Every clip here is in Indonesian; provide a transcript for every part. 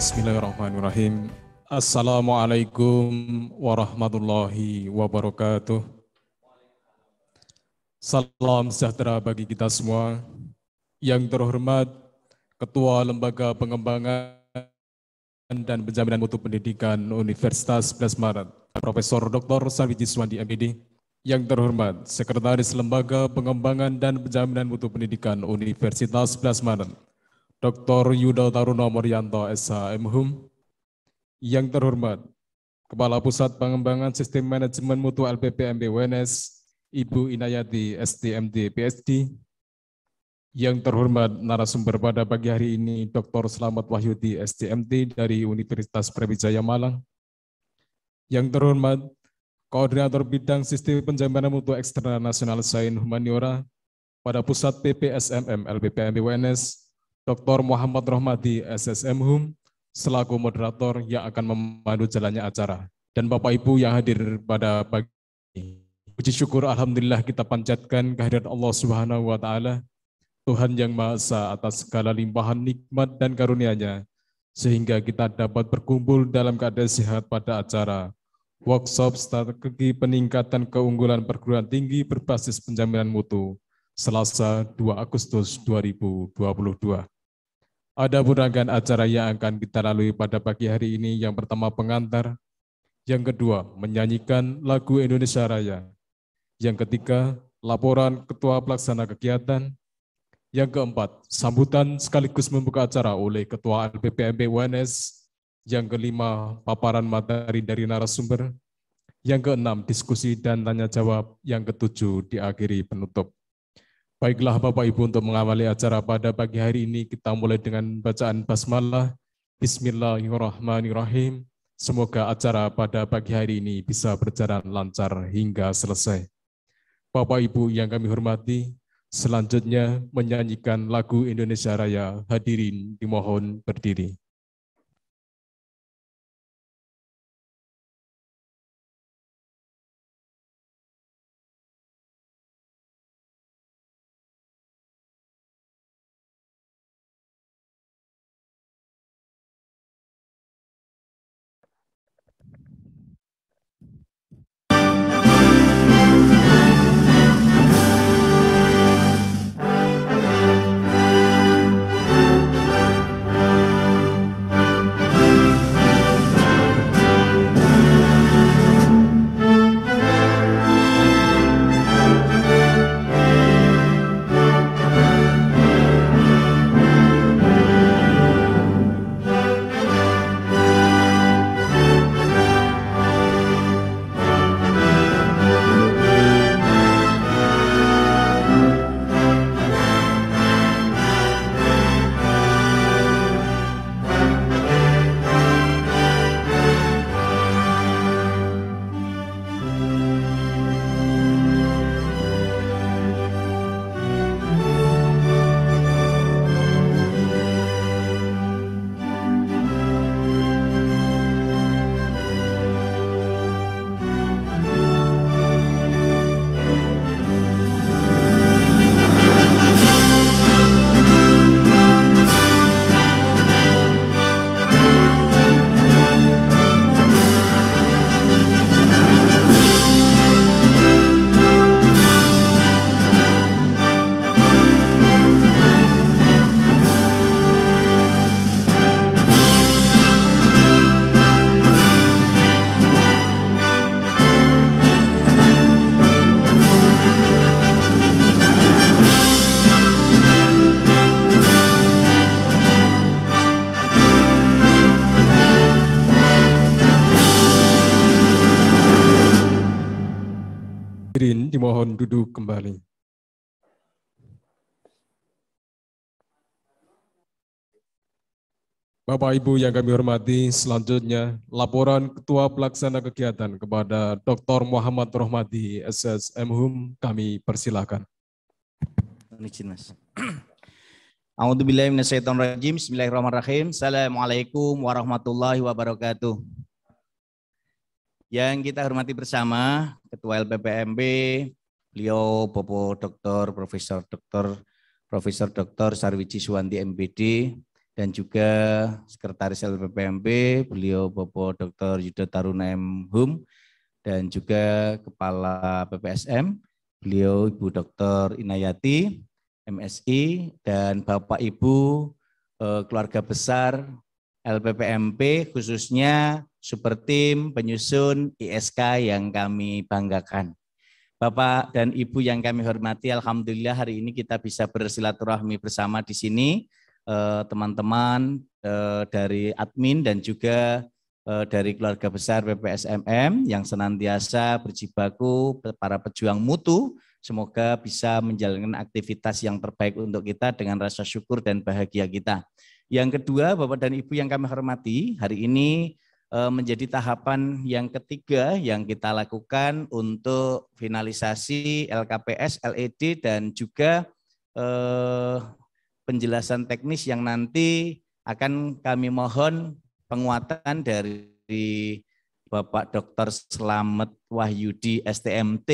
Bismillahirrahmanirrahim. Assalamualaikum warahmatullahi wabarakatuh. Salam sejahtera bagi kita semua. Yang terhormat Ketua Lembaga Pengembangan dan Penjaminan Mutu Pendidikan Universitas 11 Maret, Profesor Dr. Sarwiji Suwandi MPD. Yang terhormat Sekretaris Lembaga Pengembangan dan Penjaminan Mutu Pendidikan Universitas 11 Maret, Dr. Yudo Taruno Morianto SH MHum. Yang terhormat Kepala Pusat Pengembangan Sistem Manajemen Mutu LPPMB UNS, Ibu Inayati STMD PhD. Yang terhormat narasumber pada pagi hari ini Dr. Slamet Wahyudi STMT dari Universitas Brawijaya Malang. Yang terhormat Koordinator Bidang Sistem Penjaminan Mutu Eksternal Nasional Sains Humaniora pada Pusat PPSMM LPPMB UNS, Dr. Muhammad Rohmadi SSMHum, selaku moderator yang akan memandu jalannya acara. Dan Bapak Ibu yang hadir pada pagi ini. Puji syukur alhamdulillah kita panjatkan kehadirat Allah Subhanahu wa taala, Tuhan yang Maha Esa atas segala limpahan nikmat dan karunia-Nya, sehingga kita dapat berkumpul dalam keadaan sehat pada acara workshop strategi peningkatan keunggulan perguruan tinggi berbasis penjaminan mutu, Selasa 2 Agustus 2022. Ada rangkaian acara yang akan kita lalui pada pagi hari ini. Yang pertama pengantar, yang kedua menyanyikan lagu Indonesia Raya, yang ketiga laporan Ketua Pelaksana Kegiatan, yang keempat sambutan sekaligus membuka acara oleh Ketua LPPMB UNS, yang kelima paparan materi dari narasumber, yang keenam diskusi dan tanya jawab, yang ketujuh diakhiri penutup. Baiklah Bapak Ibu, untuk mengawali acara pada pagi hari ini kita mulai dengan bacaan basmalah. Bismillahirrahmanirrahim. Semoga acara pada pagi hari ini bisa berjalan lancar hingga selesai. Bapak Ibu yang kami hormati, selanjutnya menyanyikan lagu Indonesia Raya. Hadirin dimohon berdiri. Dimohon duduk kembali. Bapak Ibu yang kami hormati, selanjutnya laporan Ketua Pelaksana Kegiatan kepada Dr. Muhammad Rohmadi SSMHum, kami persilahkan. Izin Mas. A'udzubillahi minasyaitonirrajim. Bismillahirrahmanirrahim. Assalamualaikum warahmatullahi wabarakatuh. Yang kita hormati bersama Ketua LPPMB, beliau Bapak Profesor Dr. Sarwiji Suwandi MPD, dan juga Sekretaris LPPMB, beliau Bapak Dr. Yuda Taruna M.Hum, dan juga Kepala PPSM, beliau Ibu Dr. Inayati, MSI, dan Bapak Ibu keluarga besar LPPMP, khususnya Super Tim penyusun ISK yang kami banggakan. Bapak dan Ibu yang kami hormati, alhamdulillah hari ini kita bisa bersilaturahmi bersama di sini, teman-teman dari admin dan juga dari keluarga besar PPSMM yang senantiasa berjibaku para pejuang mutu, semoga bisa menjalankan aktivitas yang terbaik untuk kita dengan rasa syukur dan bahagia kita. Yang kedua, Bapak dan Ibu yang kami hormati, hari ini menjadi tahapan yang ketiga yang kita lakukan untuk finalisasi LKPS, LED, dan juga penjelasan teknis yang nanti akan kami mohon penguatan dari Bapak Dr. Slamet Wahyudi STMT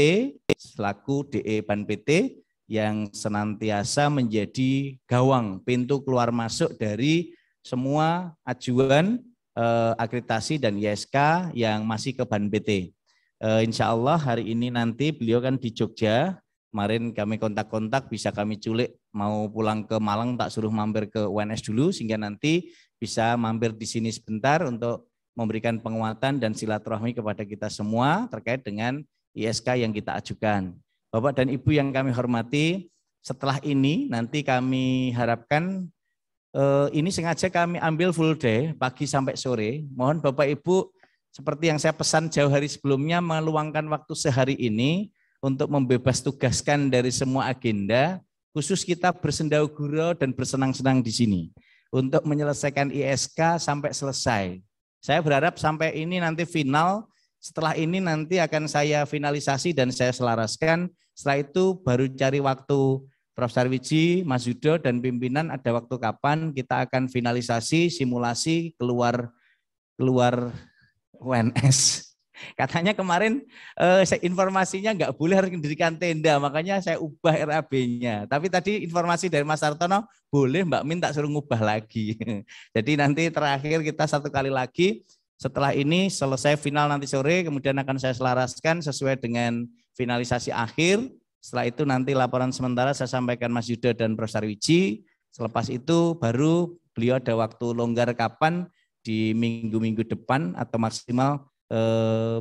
selaku DE Ban PT yang senantiasa menjadi gawang pintu keluar masuk dari semua ajuan akreditasi dan ISK yang masih ke Ban PT. Insya Allah hari ini nanti beliau kan di Jogja. Kemarin kami kontak-kontak, bisa kami culik mau pulang ke Malang, tak suruh mampir ke UNS dulu sehingga nanti bisa mampir di sini sebentar untuk memberikan penguatan dan silaturahmi kepada kita semua terkait dengan ISK yang kita ajukan. Bapak dan Ibu yang kami hormati, setelah ini nanti kami harapkan ini sengaja kami ambil full day, pagi sampai sore. Mohon Bapak Ibu, seperti yang saya pesan jauh hari sebelumnya, meluangkan waktu sehari ini untuk membebas tugaskan dari semua agenda, khusus kita bersendau gurau dan bersenang-senang di sini untuk menyelesaikan ISK sampai selesai. Saya berharap sampai ini nanti final, setelah ini nanti akan saya finalisasi dan saya selaraskan. Setelah itu baru cari waktu Prof. Sarwiji, Mas Yudo, dan pimpinan ada waktu kapan kita akan finalisasi, simulasi, keluar UNS. Katanya kemarin informasinya nggak boleh harus mendirikan tenda, makanya saya ubah RAB-nya. Tapi tadi informasi dari Mas Sartono, boleh Mbak Min tak suruh ngubah lagi. Jadi nanti terakhir kita satu kali lagi, setelah ini selesai final nanti sore, kemudian akan saya selaraskan sesuai dengan finalisasi akhir. Setelah itu nanti laporan sementara saya sampaikan Mas Yuda dan Prof. Sarwiji. Selepas itu baru beliau ada waktu longgar kapan di minggu-minggu depan atau maksimal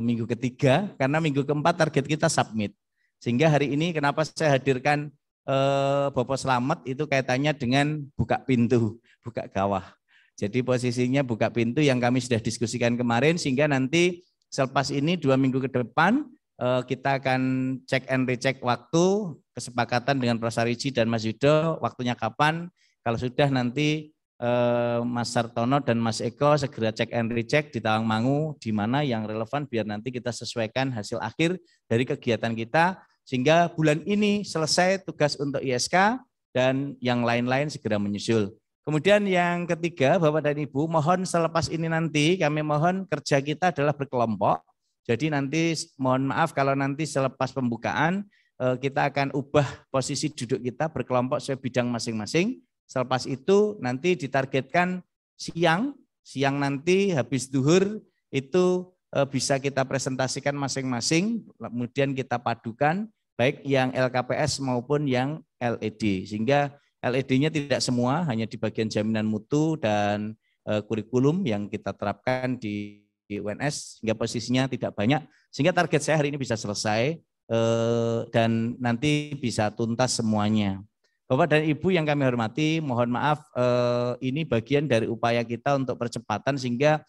minggu ketiga, karena minggu keempat target kita submit. Sehingga hari ini kenapa saya hadirkan Bapak Slamet itu kaitannya dengan buka pintu, buka gawah. Jadi posisinya buka pintu yang kami sudah diskusikan kemarin, sehingga nanti selepas ini 2 minggu ke depan kita akan cek and recheck waktu, kesepakatan dengan Prof. Sarwiji dan Mas Yudo, waktunya kapan. Kalau sudah nanti Mas Sartono dan Mas Eko segera cek and recheck di Tawangmangu di mana yang relevan biar nanti kita sesuaikan hasil akhir dari kegiatan kita sehingga bulan ini selesai tugas untuk ISK dan yang lain-lain segera menyusul. Kemudian yang ketiga, Bapak dan Ibu, mohon selepas ini nanti kami mohon kerja kita adalah berkelompok. Jadi nanti mohon maaf kalau nanti selepas pembukaan kita akan ubah posisi duduk kita berkelompok sesuai bidang masing-masing. Selepas itu nanti ditargetkan siang nanti habis zuhur itu bisa kita presentasikan masing-masing, kemudian kita padukan baik yang LKPS maupun yang LED. Sehingga LED-nya tidak semua, hanya di bagian jaminan mutu dan kurikulum yang kita terapkan di UNS, sehingga posisinya tidak banyak. Sehingga target saya hari ini bisa selesai dan nanti bisa tuntas semuanya. Bapak dan Ibu yang kami hormati, mohon maaf ini bagian dari upaya kita untuk percepatan sehingga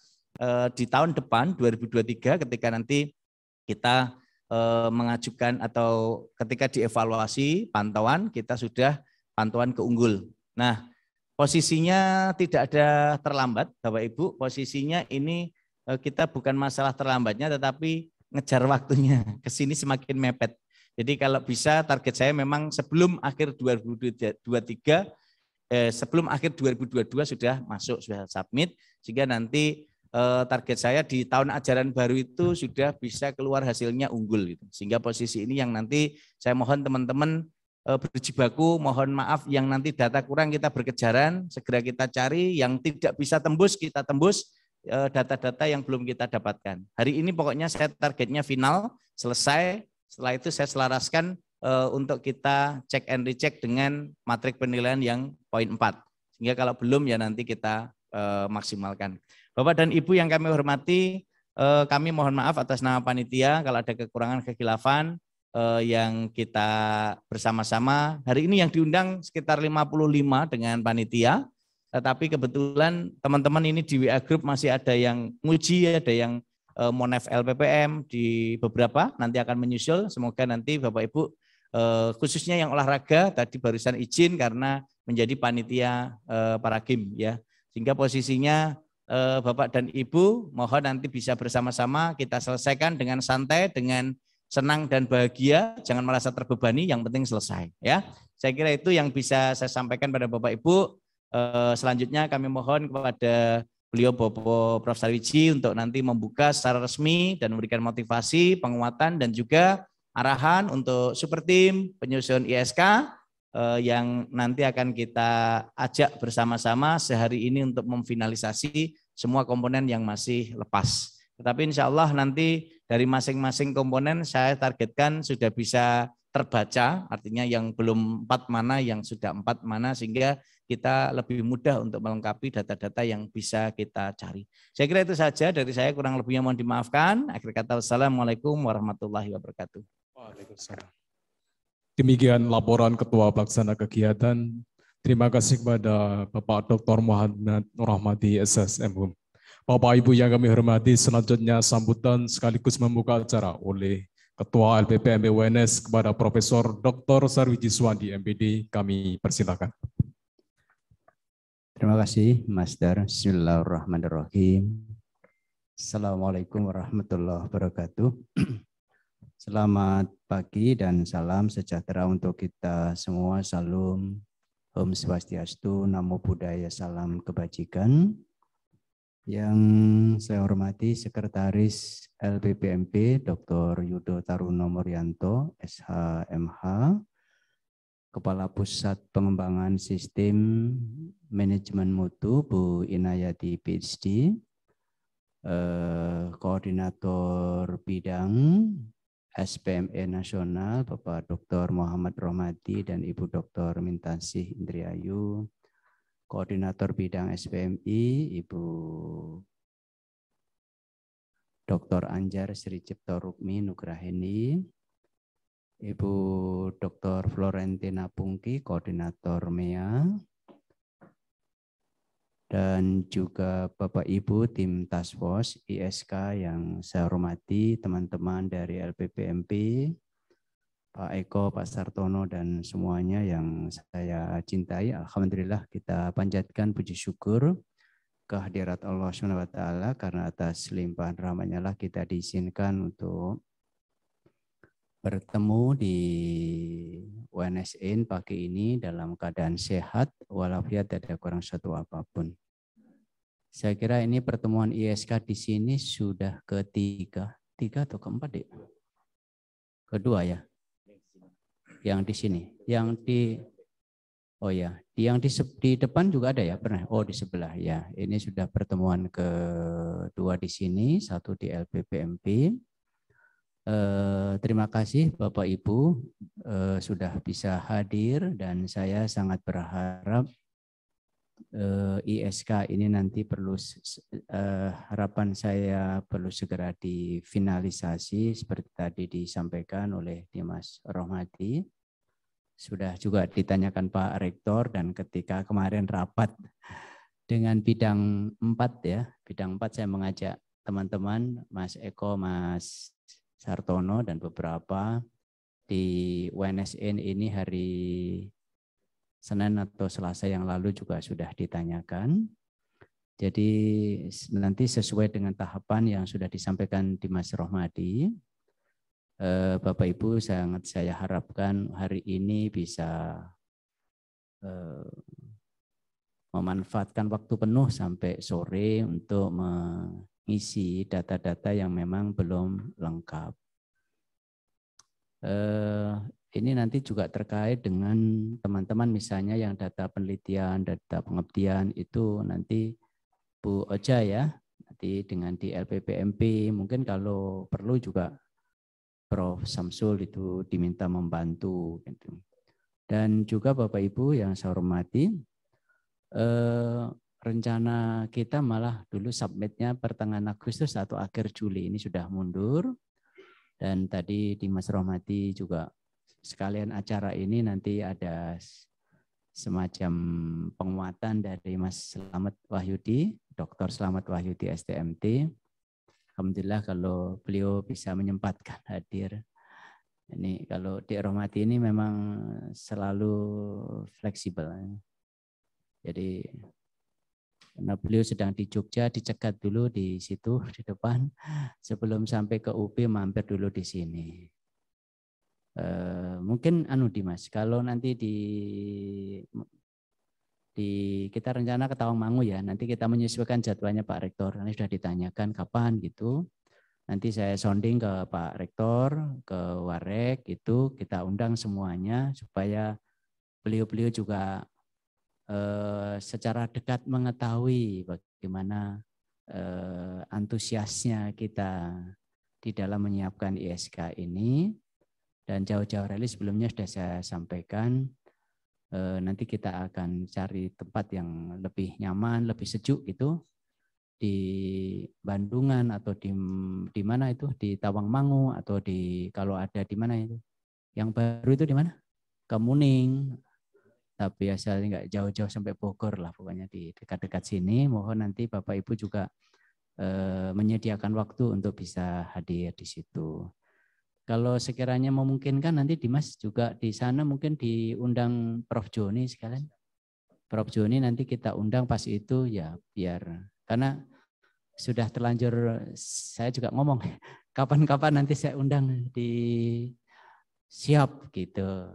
di tahun depan 2023 ketika nanti kita mengajukan atau ketika dievaluasi pantauan kita sudah pantauan keunggul. Nah, posisinya tidak ada terlambat Bapak Ibu, posisinya ini kita bukan masalah terlambatnya tetapi ngejar waktunya ke sini semakin mepet. Jadi kalau bisa target saya memang sebelum akhir 2023, sebelum akhir 2022 sudah masuk, sudah submit, sehingga nanti target saya di tahun ajaran baru itu sudah bisa keluar hasilnya unggul. Gitu. Sehingga posisi ini yang nanti saya mohon teman-teman berjibaku, mohon maaf yang nanti data kurang kita berkejaran, segera kita cari, yang tidak bisa tembus kita tembus, data-data yang belum kita dapatkan. Hari ini pokoknya saya targetnya final, selesai, setelah itu saya selaraskan untuk kita cek and recheck dengan matrik penilaian yang poin 4. Sehingga kalau belum ya nanti kita maksimalkan. Bapak dan Ibu yang kami hormati, kami mohon maaf atas nama panitia kalau ada kekurangan kekhilafan yang kita bersama-sama. Hari ini yang diundang sekitar 55 dengan panitia, tetapi kebetulan teman-teman ini di WA Group masih ada yang nguji, ada yang Monef LPPM di beberapa, nanti akan menyusul. Semoga nanti Bapak Ibu khususnya yang olahraga tadi barusan izin karena menjadi panitia para game ya. Sehingga posisinya Bapak dan Ibu mohon nanti bisa bersama-sama kita selesaikan dengan santai, dengan senang dan bahagia, jangan merasa terbebani, yang penting selesai ya. Saya kira itu yang bisa saya sampaikan pada Bapak Ibu. Selanjutnya kami mohon kepada beliau Bapak Prof. Sarwiji untuk nanti membuka secara resmi dan memberikan motivasi, penguatan dan juga arahan untuk super tim penyusun ISK yang nanti akan kita ajak bersama-sama sehari ini untuk memfinalisasi semua komponen yang masih lepas. Tetapi insya Allah nanti dari masing-masing komponen saya targetkan sudah bisa terbaca, artinya yang belum 4 mana, yang sudah 4 mana, sehingga kita lebih mudah untuk melengkapi data-data yang bisa kita cari. Saya kira itu saja dari saya, kurang lebihnya mohon dimaafkan. Akhir kata, wassalamualaikum warahmatullahi wabarakatuh. Waalaikumsalam. Demikian laporan Ketua Pelaksana Kegiatan. Terima kasih kepada Bapak Dr. Muhammad Nurrahmadi SSM. Bapak Ibu yang kami hormati, selanjutnya sambutan sekaligus membuka acara oleh Ketua LPPMB UNS kepada Profesor Dr. Sarwiji Suwandi MPD. Kami persilakan. Terima kasih, Master. Bismillahirrahmanirrahim. Assalamualaikum warahmatullahi wabarakatuh. Selamat pagi dan salam sejahtera untuk kita semua. Salam Om Swastiastu, Namo Buddhaya, salam kebajikan. Yang saya hormati Sekretaris LPPMP Dr. Yudo Taruno Muryanto, SHMH, Kepala Pusat Pengembangan Sistem Manajemen Mutu Bu Inayati PhD, Koordinator Bidang SPME Nasional Bapak Dr. Muhammad Rohmadi dan Ibu Dr. Mintasih Indriayu, Koordinator Bidang SPMI Ibu Dr. Anjar Sri Cipto Rukmi Nugraheni, Ibu Dr. Florentina Pungki, Koordinator MEA, dan juga Bapak Ibu tim Task Force ISK yang saya hormati, teman-teman dari LPPMP, Pak Eko, Pak Sartono, dan semuanya yang saya cintai. Alhamdulillah kita panjatkan puji syukur kehadirat Allah SWT karena atas limpahan rahmat-Nya lah kita diizinkan untuk bertemu di UNSN pagi ini dalam keadaan sehat walafiat tidak ada kurang satu apapun. Saya kira ini pertemuan ISK di sini sudah ketiga atau keempat, Dek? Kedua ya. Yang di sini, yang di di depan juga ada ya, pernah? Oh, di sebelah ya. Ini sudah pertemuan kedua di sini, satu di LPPMP. Terima kasih Bapak Ibu sudah bisa hadir dan saya sangat berharap ISK ini nanti perlu harapan saya perlu segera difinalisasi seperti tadi disampaikan oleh Dimas Rohmadi. Sudah juga ditanyakan Pak Rektor dan ketika kemarin rapat dengan bidang 4 ya, bidang 4 saya mengajak teman-teman Mas Eko, Mas Sartono dan beberapa di UNSN ini hari Senin atau Selasa yang lalu juga sudah ditanyakan. Jadi nanti sesuai dengan tahapan yang sudah disampaikan Dimas Rohmadi, Bapak Ibu sangat saya harapkan hari ini bisa memanfaatkan waktu penuh sampai sore untuk mengisi data-data yang memang belum lengkap. ini nanti juga terkait dengan teman-teman misalnya yang data penelitian, data pengabdian itu nanti Bu Oja ya, nanti dengan di LPPMP mungkin kalau perlu juga Prof. Samsul itu diminta membantu. Gitu. Dan juga Bapak Ibu yang saya hormati, rencana kita malah dulu submitnya pertengahan Agustus atau akhir Juli, ini sudah mundur. Dan tadi di Mas Rohmati juga sekalian acara ini nanti ada semacam penguatan dari Mas Slamet Wahyudi, Dr. Slamet Wahyudi STMT. Alhamdulillah kalau beliau bisa menyempatkan hadir. Ini kalau di Rohmati ini memang selalu fleksibel. Jadi karena beliau sedang di Jogja, dicegat dulu di situ di depan sebelum sampai ke UP mampir dulu di sini. Mungkin Dimas, kalau nanti di kita rencana ke Tawangmangu ya, nanti kita menyesuaikan jadwalnya Pak Rektor. Nanti sudah ditanyakan kapan gitu. Nanti saya sounding ke Pak Rektor, ke Warek itu kita undang semuanya supaya beliau-beliau juga secara dekat mengetahui bagaimana antusiasnya kita di dalam menyiapkan ISK ini. Dan jauh-jauh hari sebelumnya sudah saya sampaikan, nanti kita akan cari tempat yang lebih nyaman, lebih sejuk gitu, di Bandungan atau di mana itu, di Tawangmangu atau di kalau ada di mana itu, yang baru itu di mana? Kemuning, tapi asalnya nggak jauh-jauh sampai Bogor lah, pokoknya di dekat-dekat sini. Mohon nanti Bapak Ibu juga menyediakan waktu untuk bisa hadir di situ. Kalau sekiranya memungkinkan nanti Dimas juga di sana mungkin diundang Prof. Joni sekalian. Prof. Joni nanti kita undang pas itu ya biar, karena sudah terlanjur saya juga ngomong kapan-kapan nanti saya undang di siap gitu.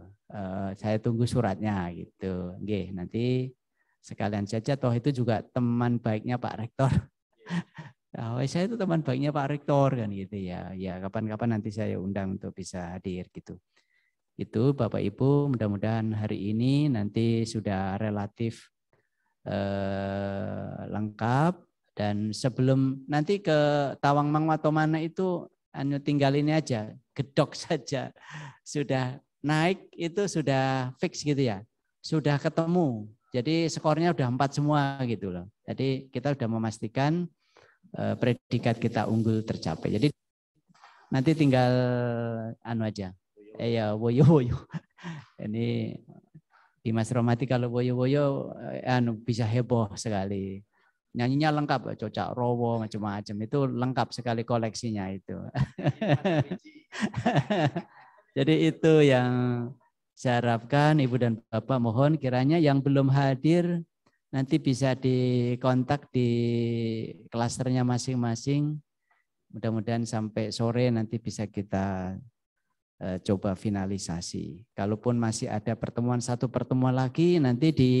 Saya tunggu suratnya gitu. Nggih, nanti sekalian saja toh itu juga teman baiknya Pak Rektor. Saya itu teman baiknya Pak Rektor kan gitu ya. Ya kapan-kapan nanti saya undang untuk bisa hadir gitu. Itu Bapak Ibu, mudah-mudahan hari ini nanti sudah relatif lengkap, dan sebelum nanti ke Tawangmangu atau mana itu tinggal ini aja, gedok saja. Sudah naik itu sudah fix gitu ya. Sudah ketemu. Jadi skornya udah 4 semua gitu loh. Jadi kita sudah memastikan predikat kita unggul tercapai. Jadi nanti tinggal aja. Ya woyo-woyo. Ini di Mas Rohmati kalau woyo-woyo bisa heboh sekali. Nyanyinya lengkap, Cocak Rowo macam-macam itu lengkap sekali koleksinya itu. Jadi itu yang saya harapkan Ibu dan Bapak, mohon kiranya yang belum hadir nanti bisa dikontak di klasternya masing-masing. Mudah-mudahan sampai sore nanti bisa kita coba finalisasi. Kalaupun masih ada satu pertemuan lagi nanti di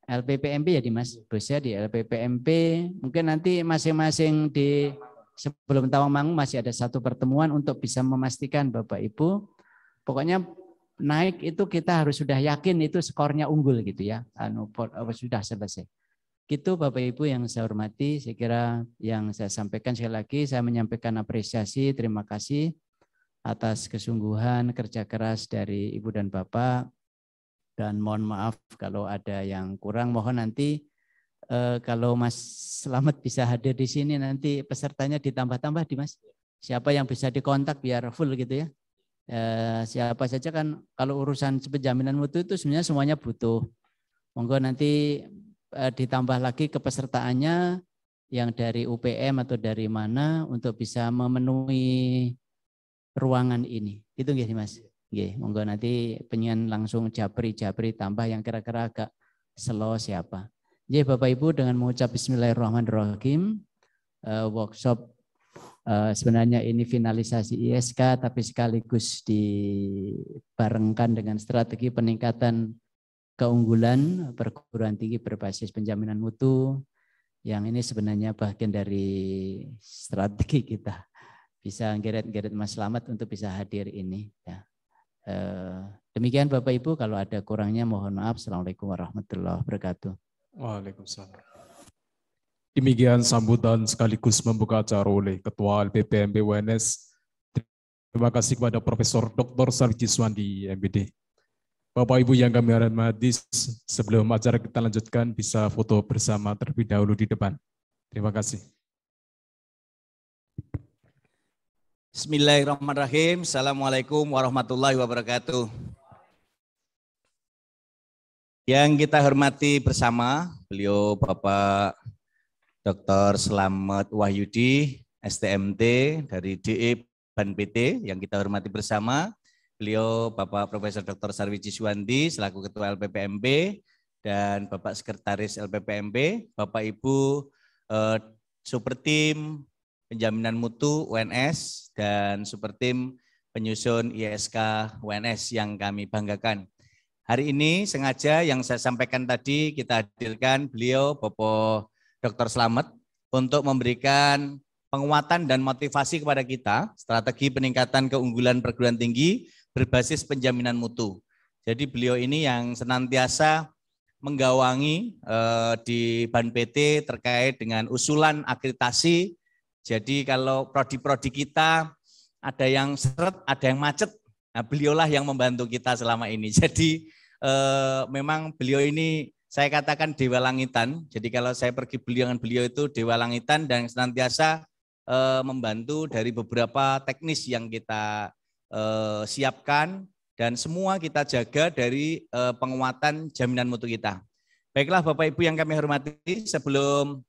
LPPMP ya Dimas, bosnya di LPPMP. Mungkin nanti masing-masing di sebelum Tawangmangu masih ada satu pertemuan untuk bisa memastikan Bapak Ibu. Pokoknya naik itu kita harus sudah yakin itu skornya unggul gitu ya. Sudah selesai. Gitu Bapak Ibu yang saya hormati, saya kira yang saya sampaikan sekali lagi, saya menyampaikan apresiasi, terima kasih atas kesungguhan kerja keras dari Ibu dan Bapak, dan mohon maaf kalau ada yang kurang. Mohon nanti kalau Mas Slamet bisa hadir di sini nanti pesertanya ditambah-tambah Dimas. Siapa yang bisa dikontak biar full gitu ya. Siapa saja kan kalau urusan penjaminan mutu itu sebenarnya semuanya butuh. Monggo nanti ditambah lagi kepesertaannya yang dari UPM atau dari mana untuk bisa memenuhi ruangan ini. Itu nggih Mas. Nggih, monggo nanti pengen langsung japri tambah yang kira-kira agak slow siapa. Nggih Bapak Ibu, dengan mengucap bismillahirrahmanirrahim, workshop sebenarnya ini finalisasi ISK tapi sekaligus dibarengkan dengan strategi peningkatan keunggulan perguruan tinggi berbasis penjaminan mutu, yang ini sebenarnya bagian dari strategi kita bisa geret-geret Mas Slamet untuk bisa hadir ini ya. Demikian Bapak Ibu, kalau ada kurangnya mohon maaf. Assalamualaikum warahmatullahi wabarakatuh. Waalaikumsalam. Demikian sambutan sekaligus membuka acara oleh Ketua LPPMB UNS. Terima kasih kepada Profesor Dr. Sarwiji Suwandi, MPD. Bapak Ibu yang kami hormati, sebelum acara kita lanjutkan, bisa foto bersama terlebih dahulu di depan. Terima kasih. Bismillahirrahmanirrahim. Assalamualaikum warahmatullahi wabarakatuh. Yang kita hormati bersama, beliau Bapak Dr. Slamet Wahyudi, STMT dari DE Ban PT, yang kita hormati bersama, beliau Bapak Profesor Dr. Sarwiji Suwandi selaku Ketua LPPMB, dan Bapak Sekretaris LPPMB, Bapak Ibu Supertim Penjaminan Mutu UNS dan Supertim Penyusun ISK UNS yang kami banggakan. Hari ini sengaja yang saya sampaikan tadi kita hadirkan beliau Bapak Dr. Slamet untuk memberikan penguatan dan motivasi kepada kita strategi peningkatan keunggulan perguruan tinggi berbasis penjaminan mutu. Jadi beliau ini yang senantiasa menggawangi di Ban PT terkait dengan usulan akreditasi. Jadi kalau prodi-prodi kita ada yang seret, ada yang macet, nah beliaulah yang membantu kita selama ini. Jadi memang beliau ini saya katakan dewa langitan. Jadi kalau saya pergi dengan beliau itu dewa langitan dan senantiasa membantu dari beberapa teknis yang kita siapkan dan semua kita jaga dari penguatan jaminan mutu kita. Baiklah Bapak Ibu yang kami hormati, sebelum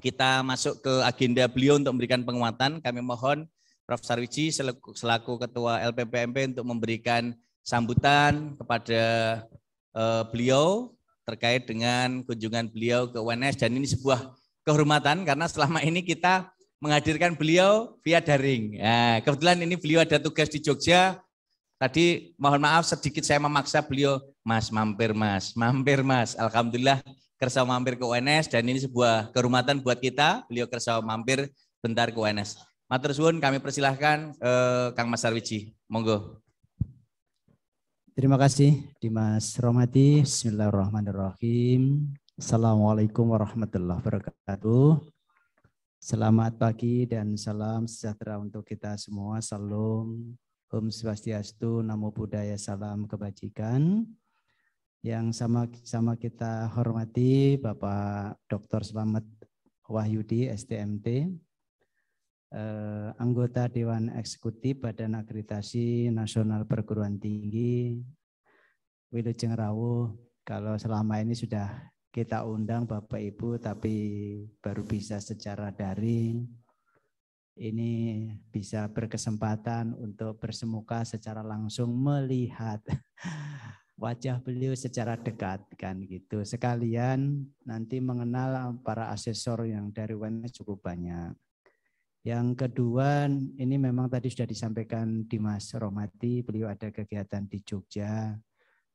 kita masuk ke agenda beliau untuk memberikan penguatan, kami mohon Prof. Sarwiji selaku Ketua LPPMB untuk memberikan sambutan kepada beliau terkait dengan kunjungan beliau ke UNS, dan ini sebuah kehormatan karena selama ini kita menghadirkan beliau via daring. Nah, kebetulan ini beliau ada tugas di Jogja. Tadi mohon maaf sedikit saya memaksa beliau, Mas mampir Mas, mampir Mas. Alhamdulillah kersa mampir ke UNS dan ini sebuah kehormatan buat kita. Beliau kersa mampir bentar ke UNS. Matur suwun, kami persilahkan Kang Mas Sarwiji. Monggo. Terima kasih Dimas Rohmati. Bismillahirrahmanirrahim. Assalamualaikum warahmatullahi wabarakatuh. Selamat pagi dan salam sejahtera untuk kita semua. Salam, Om Swastiastu, Namo Buddhaya, salam kebajikan. Yang sama-sama kita hormati Bapak Dr. Slamet Wahyudi, STMT, anggota Dewan Eksekutif Badan Akreditasi Nasional Perguruan Tinggi Wilujeng Rawuh. Kalau selama ini sudah kita undang Bapak Ibu tapi baru bisa secara daring, ini bisa berkesempatan untuk bersemuka secara langsung melihat wajah beliau secara dekat kan gitu. Sekalian nanti mengenal para asesor yang dari UNS cukup banyak. Yang kedua, ini memang tadi sudah disampaikan Dimas Rohmati, beliau ada kegiatan di Jogja.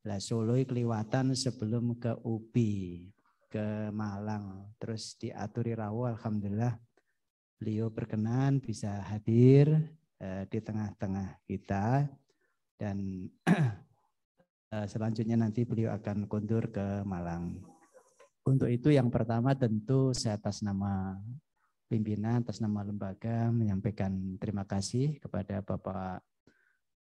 Lah Solo keliwatan sebelum ke UPI, ke Malang, terus diaturi Rawuh. Alhamdulillah beliau berkenan bisa hadir di tengah-tengah kita, dan selanjutnya nanti beliau akan kondur ke Malang. Untuk itu yang pertama tentu saya atas nama pimpinan, atas nama lembaga menyampaikan terima kasih kepada Bapak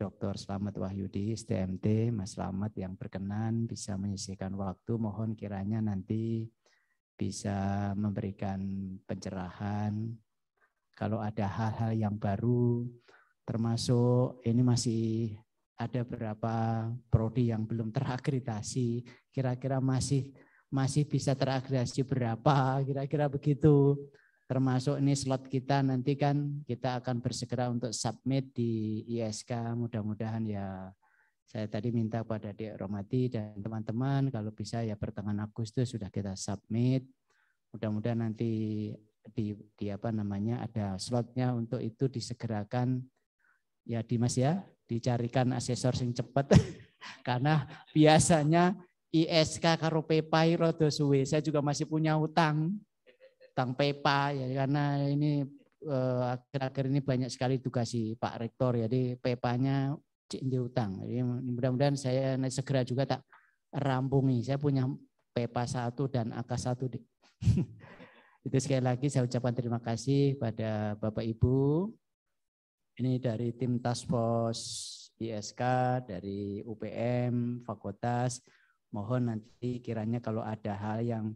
Dr. Slamet Wahyudi, STMT, Mas Slamet yang berkenan bisa menyisihkan waktu. Mohon kiranya nanti bisa memberikan pencerahan. Kalau ada hal-hal yang baru, termasuk ini masih ada beberapa prodi yang belum terakreditasi. Kira-kira masih bisa terakreditasi berapa? Kira-kira begitu. Termasuk ini slot kita nanti kan kita akan bersegera untuk submit di ISK, mudah-mudahan ya saya tadi minta pada Dek Rohmati dan teman-teman kalau bisa ya pertengahan Agustus sudah kita submit. Mudah-mudahan nanti di apa namanya ada slotnya untuk itu disegerakan ya Dimas ya, dicarikan asesor sing cepat karena biasanya ISK karo PEPA rada suwe. Saya juga masih punya utang PEPA ya, karena ini akhir-akhir ini banyak sekali tugas Pak Rektor, jadi PEPA-nya di utang. Jadi mudah-mudahan saya segera juga tak rampungi. Saya punya PEPA 1 dan AK 1. Itu sekali lagi saya ucapkan terima kasih pada Bapak Ibu. Ini dari tim Task Force ISK, dari UPM, fakultas. Mohon nanti kiranya kalau ada hal yang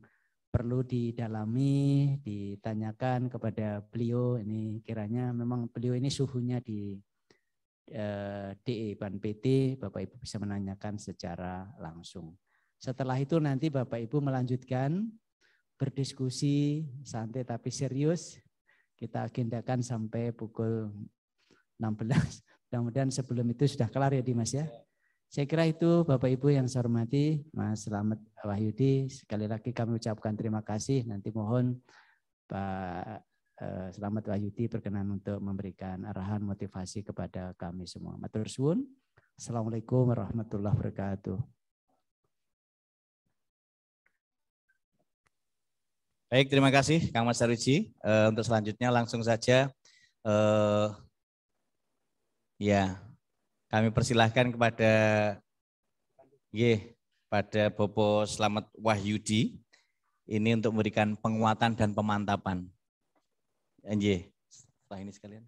perlu didalami, ditanyakan kepada beliau. Ini kiranya memang beliau ini suhunya di DE Ban PT, Bapak Ibu bisa menanyakan secara langsung. Setelah itu nanti Bapak Ibu melanjutkan berdiskusi santai tapi serius. Kita agendakan sampai pukul 16. Mudah-mudahan sebelum itu sudah kelar ya Dimas ya. Saya kira itu Bapak Ibu yang saya hormati, Mas Slamet Wahyudi. Sekali lagi kami ucapkan terima kasih. Nanti mohon Pak Slamet Wahyudi berkenan untuk memberikan arahan motivasi kepada kami semua. Matur suwun. Assalamualaikum warahmatullahi wabarakatuh. Baik, terima kasih Kang Mas Darwiji. Untuk selanjutnya langsung saja ya kami persilahkan kepada pada Bapak Slamet Wahyudi ini untuk memberikan penguatan dan pemantapan. Setelah ini sekalian.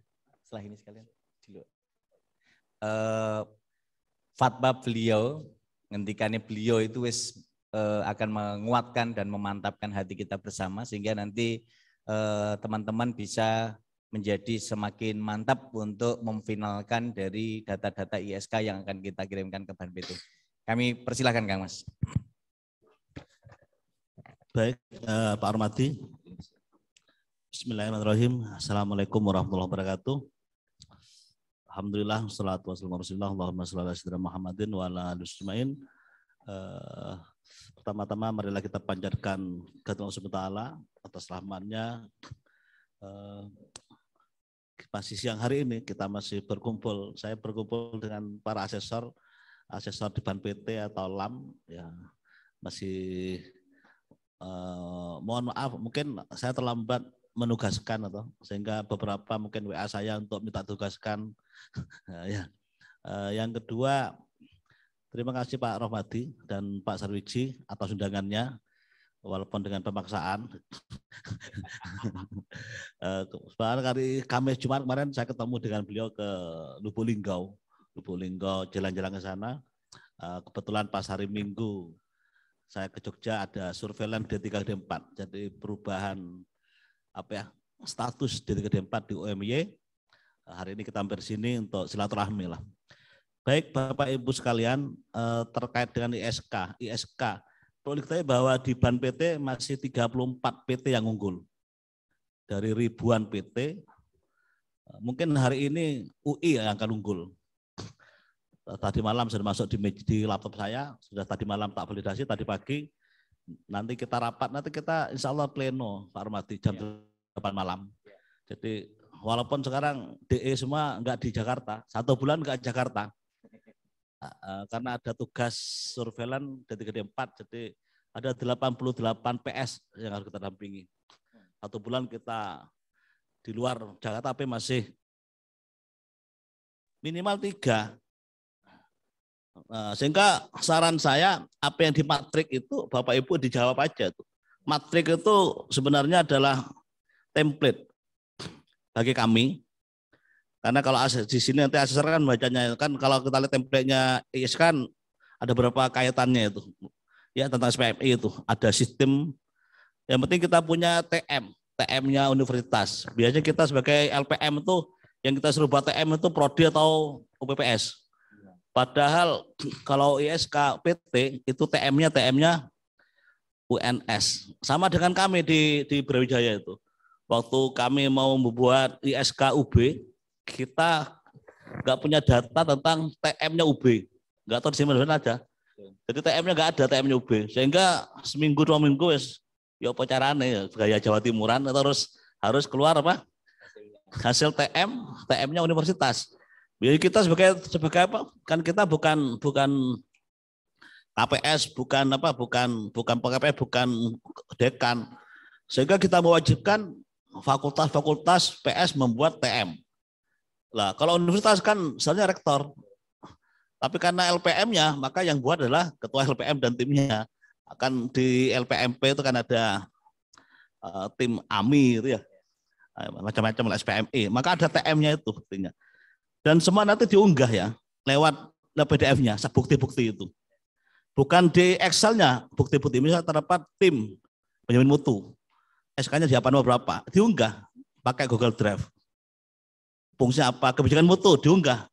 Fatwa beliau, ngendikannya beliau itu akan menguatkan dan memantapkan hati kita bersama sehingga nanti teman-teman bisa menjadi semakin mantap untuk memfinalkan dari data-data ISK yang akan kita kirimkan ke Ban PT. Kami persilahkan Kang Mas. Baik, Pak Armadi. Bismillahirrahmanirrahim. Assalamualaikum warahmatullahi wabarakatuh. Alhamdulillah, wassalatu wassalamu ala Rasulillah, Allahumma shalli ala sayyidina Muhammadin wa ala alihi wasallam. Pertama-tama marilah kita panjatkan kehadirat Allah Subhanahu wa taala atas rahmatnya. Masih siang hari ini kita masih berkumpul. Saya berkumpul dengan para asesor di Ban PT atau LAM ya. Masih mohon maaf mungkin saya terlambat menugaskan atau sehingga beberapa mungkin WA saya untuk minta tugaskan ya. Yang kedua, terima kasih Pak Rohmadi dan Pak Sarwiji atas undangannya walaupun dengan pemaksaan. Hari Kamis Jumat kemarin saya ketemu dengan beliau ke Lubuk Linggau, jalan-jalan ke sana. Kebetulan pas hari Minggu saya ke Jogja ada surveillance D3 D4, jadi perubahan status D3 D4 di UMY. Hari ini kita hampir sini untuk silaturahmi lah. Baik Bapak Ibu sekalian, terkait dengan ISK perlu diketahui bahwa di Ban PT masih 34 PT yang unggul. Dari ribuan PT, mungkin hari ini UI yang akan unggul. Tadi malam sudah masuk di laptop saya, sudah tadi malam tak validasi, tadi pagi. Nanti kita rapat, nanti kita insya Allah pleno Pak Armadi jam 8 malam. Jadi walaupun sekarang DE semua enggak di Jakarta, 1 bulan enggak di Jakarta. Karena ada tugas surveillance D3D4, jadi ada 88 PS yang harus kita dampingi. 1 bulan kita di luar Jakarta, tapi masih minimal 3. Sehingga saran saya, apa yang di matrik itu Bapak Ibu dijawab aja tuh. Matrik itu sebenarnya adalah template bagi kami. Karena kalau di sini nanti asesor kan bacanya kan kalau kita lihat template-nya IS kan ada beberapa kaitannya itu. Ya tentang SPMI itu ada sistem. Yang penting kita punya TM-nya universitas. Biasanya kita sebagai LPM itu yang kita suruh buat TM itu prodi atau UPPS. Padahal kalau ISK PT itu TM-nya UNS. Sama dengan kami di Brawijaya itu. Waktu kami mau membuat ISK UB, kita nggak punya data tentang TM-nya UB, nggak tahu di sini mana aja. Jadi TM-nya nggak ada, TM-nya UB, sehingga seminggu 2 minggu ya apa caranya ya gaya Jawa Timuran harus keluar apa hasil TM-nya universitas. Jadi kita sebagai apa? Kan kita bukan KPS, bukan PKPS, bukan dekan, sehingga kita mewajibkan fakultas PS membuat TM. Lah, kalau universitas kan misalnya rektor. Tapi karena LPM-nya, maka yang buat adalah ketua LPM dan timnya. Akan di LPMP itu kan ada tim AMI itu ya, macam-macam lah, SPME. Maka ada TM-nya itu buktinya. Dan semua nanti diunggah ya lewat PDF-nya, bukti-bukti itu. Bukan di Excel-nya, bukti-bukti. Misalnya terdapat tim penjamin mutu, SK-nya di apa berapa, diunggah pakai Google Drive. Fungsinya apa? Kebijakan mutu diunggah,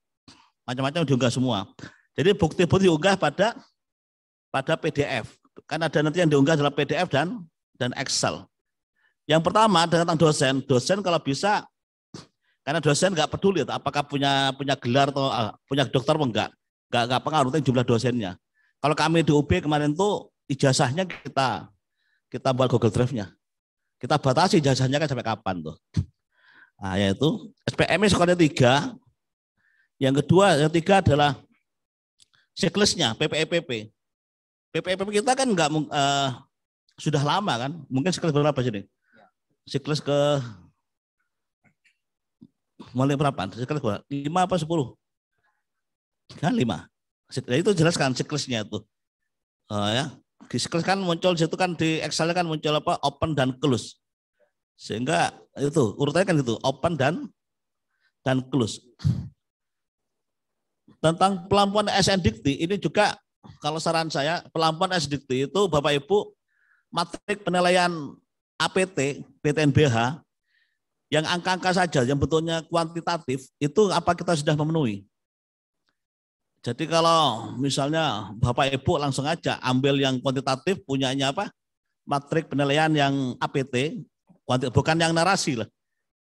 macam-macam diunggah semua. Jadi bukti-bukti diunggah pada PDF. Kan ada nanti yang diunggah dalam PDF dan Excel. Yang pertama tentang dosen. Dosen kalau bisa, karena dosen nggak peduli apakah punya gelar atau punya dokter atau enggak pengaruh jumlah dosennya. Kalau kami di UB kemarin tuh ijazahnya kita buat Google Drive-nya. Kita batasi ijazahnya kan sampai kapan tuh. Nah, yaitu SPM skornya 3. Yang ketiga adalah siklusnya PPEPP. PPEPP kita kan enggak sudah lama kan? Mungkin siklus berapa sih nih? Siklus ke mulai berapa? Siklus berapa? 5 apa 10? Kan 5. Itu jelaskan siklusnya itu. Ya. Di siklus kan muncul situ kan di Excel kan muncul apa? Open dan close. Sehingga itu urutannya kan gitu, open dan close. Tentang pelampuan SNDikti ini juga kalau saran saya pelampuan SNDikti itu Bapak Ibu matrik penilaian APT, PTNBH yang angka-angka saja yang bentuknya kuantitatif itu apa kita sudah memenuhi. Jadi kalau misalnya Bapak Ibu langsung aja ambil yang kuantitatif punyanya apa? Matrik penilaian yang APT, bukan yang narasi lah.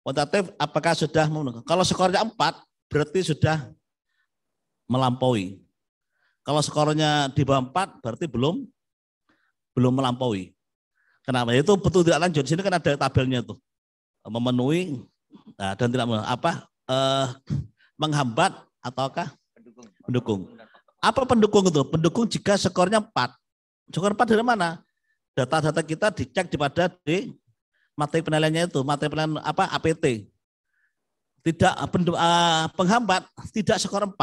Kuantitatif apakah sudah memenuhi? Kalau skornya 4 berarti sudah melampaui. Kalau skornya di bawah 4 berarti belum melampaui. Kenapa? Itu betul tidak lanjut. Di sini kan ada tabelnya tuh. Memenuhi dan tidak menghambat ataukah pendukung. Apa pendukung itu? Pendukung jika skornya 4. Skor 4 dari mana? Data-data kita dicek di materi penilaiannya itu, materi penilaian apa? APT. Tidak penghambat, tidak skor 4.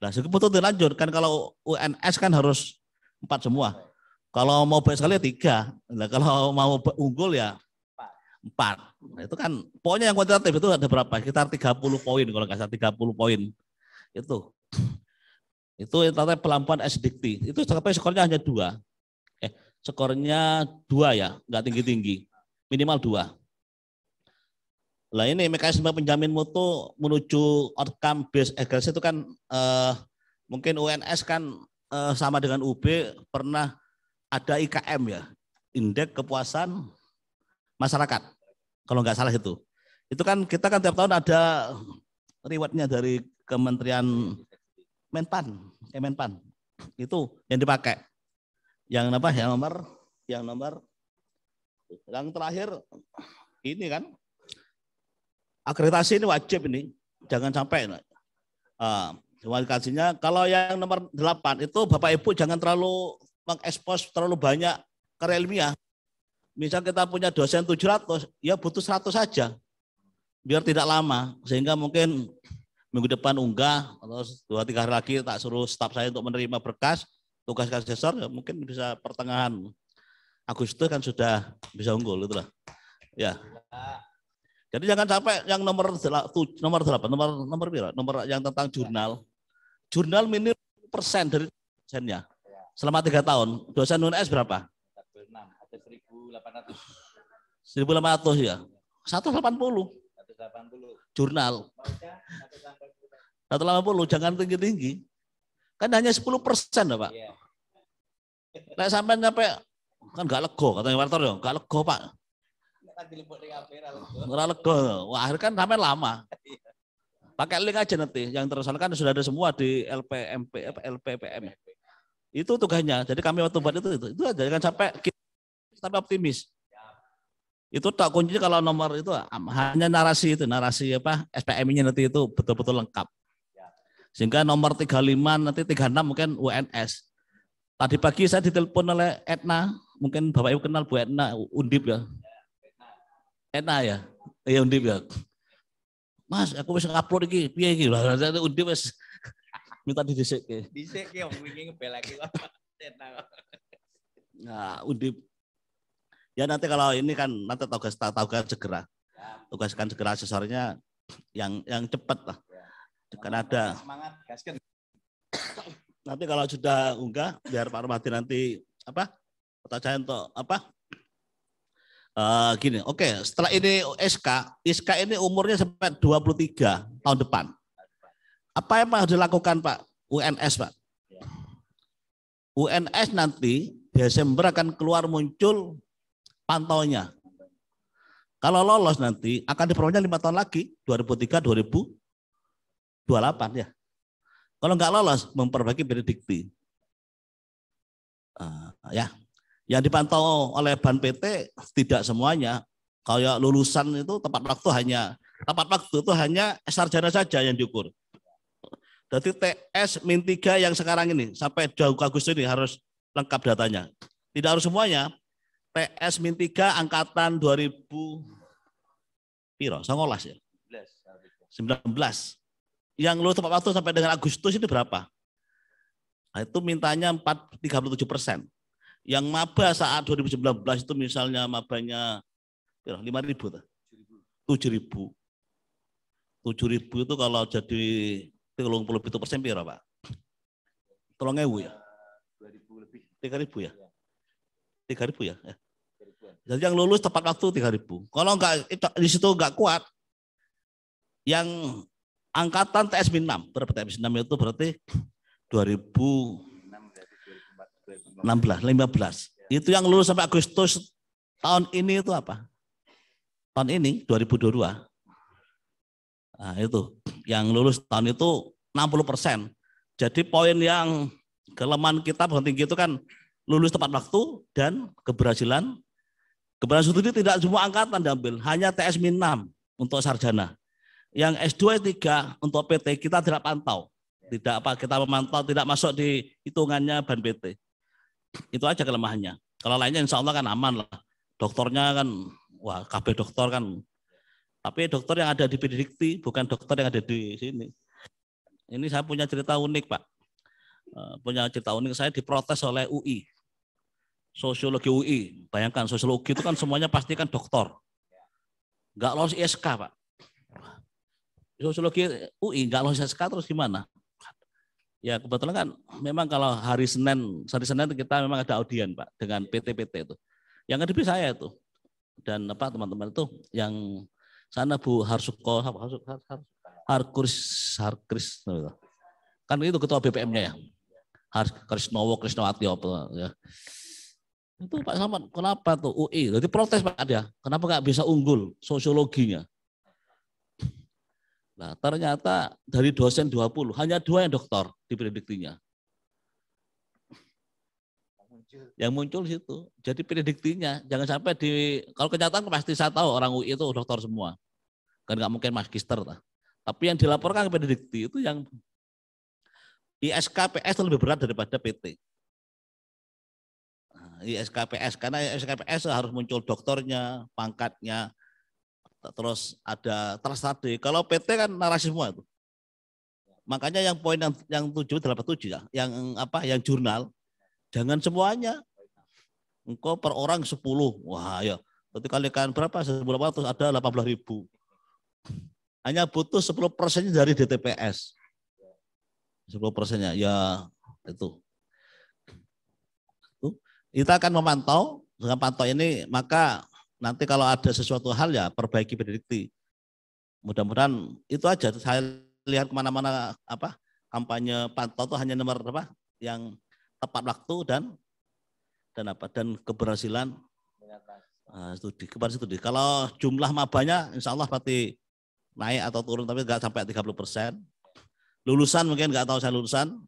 Nah, betul dilanjut kan kalau UNS kan harus 4 semua. Kalau mau baik sekali 3. Nah, kalau mau unggul ya 4. Nah, itu kan poinnya yang kuantitatif itu ada berapa? Sekitar 30 poin kalau nggak salah 30 poin. Itu tata pelampuan SDikti. Itu sampai skornya hanya 2. Skornya 2 ya, nggak tinggi-tinggi. Minimal 2. Lah ini mekanisme penjamin mutu menuju outcome based aggregation itu kan mungkin UNS kan sama dengan UB pernah ada IKM ya, indeks kepuasan masyarakat. Kalau nggak salah itu. Itu kan kita kan tiap tahun ada rewardnya dari Kementerian Menpan. Itu yang dipakai. Yang apa? Yang terakhir ini kan akreditasi ini wajib ini. Jangan sampai akreditasinya kalau yang nomor 8 itu Bapak Ibu jangan terlalu mengekspos terlalu banyak karya ilmiah. Misal kita punya dosen 700, ya butuh 100 saja. Biar tidak lama. Sehingga mungkin minggu depan unggah, atau 2-3 hari lagi tak suruh staf saya untuk menerima berkas, tugas asesor, ya mungkin bisa pertengahan Agustus kan sudah bisa unggul. Itulah. Ya. Jadi jangan sampai yang nomor 8, nomor yang tentang jurnal. Jurnal minimal persen dari dosennya. Selama 3 tahun. Dosen UNS berapa? 1.800 ya. 180. Jurnal. 180 jangan tinggi-tinggi. Kan hanya 10% loh, Pak. Nah, sampai kan enggak lego katanya Wartor ya, enggak lego, Pak. Ora lego. Wah, akhirnya kan sampai lama. Pakai link aja nanti. Yang tersalkan sudah ada semua di LPPM. Itu tugasnya. Jadi kami waktu buat itu aja, jangan sampai optimis. Itu tak kuncinya kalau nomor itu hanya narasi apa SPM-nya nanti itu betul-betul lengkap. Sehingga nomor 35 nanti 36 mungkin UNS. Tadi pagi saya ditelepon oleh Etna, mungkin Bapak Ibu kenal Bu Etna Undip ya. Etna ya. Iya Undip ya. Mas, aku bisa upload iki, piye iki lho. Undip wis minta didisik. Dhisik ki wong wingi ngebelake kok. Nah, Undip. Ya nanti kalau ini kan nanti tugaskan segera. Tugaskan segera asesornya yang cepat lah. Kan ada. Semangat, gaskan. Nanti kalau sudah unggah biar Pak Romadi nanti apa? Saya untuk apa? Gini, oke. Setelah ini ISK ini umurnya sampai 23 tahun depan. Apa yang harus dilakukan Pak? UNS Pak. UNS nanti Desember akan keluar muncul pantaunya. Kalau lolos nanti akan diperpanjang 5 tahun lagi, 2003-2028 ya. Kalau nggak lolos memperbaiki benedikti. Ya, yang dipantau oleh Ban PT tidak semuanya. Kalau lulusan itu tepat waktu itu hanya sarjana saja yang diukur. Jadi TS-3 yang sekarang ini sampai 2 Agustus ini harus lengkap datanya. Tidak harus semuanya. TS-3 angkatan 19 ya. 19. Yang lulus tepat waktu sampai dengan Agustus itu berapa? Nah, itu mintanya 37%. Yang maba saat 2019 itu misalnya mabanya 5.000, 7.000. 7.000 itu kalau jadi 30% piro Pak? 3.000 ya? 2.000 lebih. 3.000 ya? 3.000 ya? Jadi yang lulus tepat waktu 3.000. Kalau enggak di situ enggak kuat, yang angkatan TS-6, berapa TS-6 itu berarti 2016, 15. Itu yang lulus sampai Agustus tahun ini itu apa? Tahun ini 2022. Nah, itu yang lulus tahun itu 60%. Jadi poin yang kelemahan kita paling tinggi itu kan lulus tepat waktu dan keberhasilan studi tidak semua angkatan diambil, hanya TS-6 untuk sarjana. Yang S2 S3 untuk PT kita tidak pantau. Kita memantau tidak masuk di hitungannya Ban PT. Itu aja kelemahannya. Kalau lainnya insya Allah kan aman lah. Dokternya kan wah KB dokter kan. Tapi dokter yang ada di Benedikti bukan dokter yang ada di sini. Ini saya punya cerita unik Pak. Saya diprotes oleh UI. Sosiologi UI, bayangkan sosiologi itu kan semuanya pasti kan dokter. Enggak lolos ISK Pak. Sosiologi UI enggak lolos ISK terus gimana? Ya kebetulan kan memang kalau hari Senin kita memang ada audien Pak dengan PT-PT itu. Yang ngedepi saya itu. Dan apa teman-teman itu yang sana Bu Harsuko Harkris kan itu ketua BPM-nya ya. Krisnowati apa ya. Itu Pak Samad, kenapa tuh UI? Jadi protes Pak dia, kenapa nggak bisa unggul sosiologinya? Nah ternyata dari dosen 20, hanya 2 yang dokter di Benediktinya. Yang muncul situ. Jadi Benediktinya, jangan sampai kalau kenyataan pasti saya tahu orang UI itu dokter semua. Kan nggak mungkin magister. Tapi yang dilaporkan ke Benedikti itu yang ISK-PS itu lebih berat daripada PT. ISKPS karena ISKPS harus muncul dokternya, pangkatnya, terus ada tadi. Kalau PT kan narasi semua itu. Makanya yang poin yang 787 ya, yang jurnal jangan semuanya. Engkau per orang 10. Wah, ya. Berarti kalikan berapa? 10 ratus ada 18.000. Hanya butuh 10% dari DTPS. 10%-nya ya itu. Kita akan memantau, dengan pantau ini maka nanti kalau ada sesuatu hal ya perbaiki Benedikti. Mudah-mudahan itu aja. Saya lihat kemana-mana kampanye pantau itu hanya nomor yang tepat waktu dan keberhasilan studi. Kalau jumlah mabanya insya Allah pasti naik atau turun tapi nggak sampai 30%. Lulusan mungkin nggak tahu saya lulusan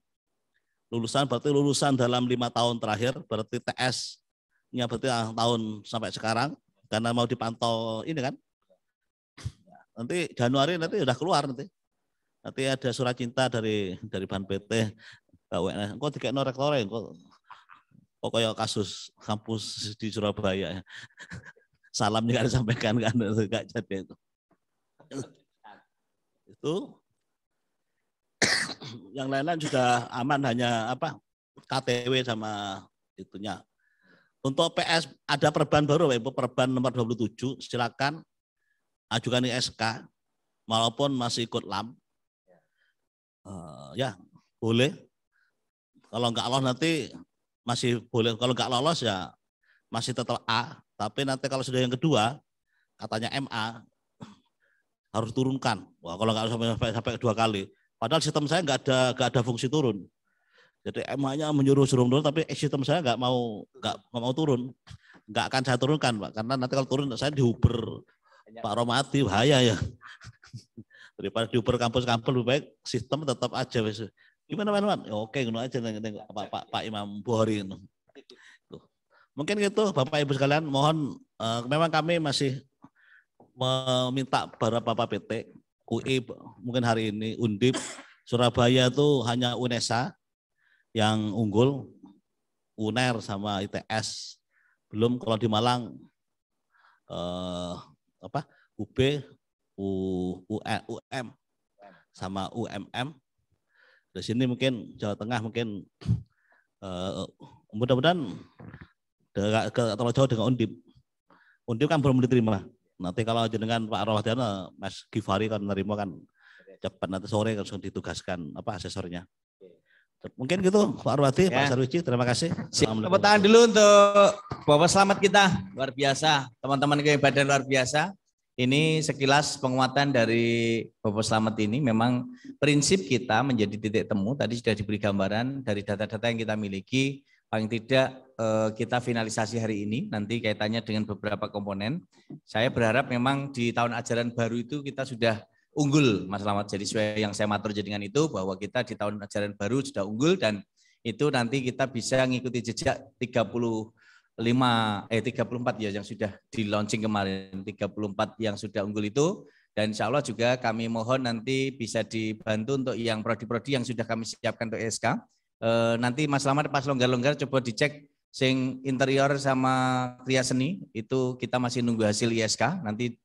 berarti lulusan dalam 5 tahun terakhir, berarti TS-nya berarti tahun sampai sekarang, karena mau dipantau ini kan. Nanti Januari nanti sudah keluar nanti. Nanti ada surat cinta dari Ban PT, UNS. Kok dikekno rektore, kok kayak kasus kampus di Surabaya. Salamnya nggak disampaikan kan, nggak jadi itu. Itu yang lain-lain sudah aman, hanya apa KTW sama itunya. Untuk PS ada perubahan baru, Pak Ibu, perubahan nomor 27, silakan ajukan ISK walaupun masih ikut LAM. Ya boleh. Kalau nggak lolos nanti masih boleh. Kalau nggak lolos ya masih tetap A. Tapi nanti kalau sudah yang kedua, katanya MA harus turunkan. Wah, kalau nggak sampai 2 kali. Padahal sistem saya nggak ada fungsi turun. Jadi MA-nya menyuruh turun, tapi sistem saya nggak mau turun. Nggak akan saya turunkan, Pak. Karena nanti kalau turun saya diuber Pak Romati, bahaya ya. Daripada diuber kampus-kampus, lebih baik sistem tetap aja. Gimana teman-teman? Ya, oke, ngono aja Pak Imam Bukhari. Mungkin gitu Bapak Ibu sekalian, mohon memang kami masih meminta beberapa PT, UI mungkin hari ini, Undip, Surabaya itu hanya UNESA yang unggul, UNER sama ITS. Belum kalau di Malang UB, UM sama UMM. Di sini mungkin Jawa Tengah mungkin mudah-mudahan terlalu jauh dengan Undip. Undip kan belum diterima. Nanti kalau dengan Pak Rawadiana, Mas Gifari kan menerima kan cepat, nanti sore langsung ditugaskan asesornya. Mungkin gitu Pak Arwati, ya. Pak Sarwiji, terima kasih. Tepuk tangan dulu untuk Bapak Selamat kita, luar biasa. Teman-teman kehebadan luar biasa. Ini sekilas penguatan dari Bapak Selamat ini. Memang prinsip kita menjadi titik temu, tadi sudah diberi gambaran dari data-data yang kita miliki. Paling tidak kita finalisasi hari ini, nanti kaitannya dengan beberapa komponen. Saya berharap memang di tahun ajaran baru itu kita sudah unggul, Mas Selamat. Jadi sesuai yang saya matur dengan itu, bahwa kita di tahun ajaran baru sudah unggul, dan itu nanti kita bisa mengikuti jejak 34 ya yang sudah di launching kemarin, 34 yang sudah unggul itu. Dan insya Allah juga kami mohon nanti bisa dibantu untuk yang prodi-prodi yang sudah kami siapkan untuk ISK. Nanti Mas Selamat pas longgar-longgar coba dicek sing interior sama kriya seni, itu kita masih nunggu hasil ISK nanti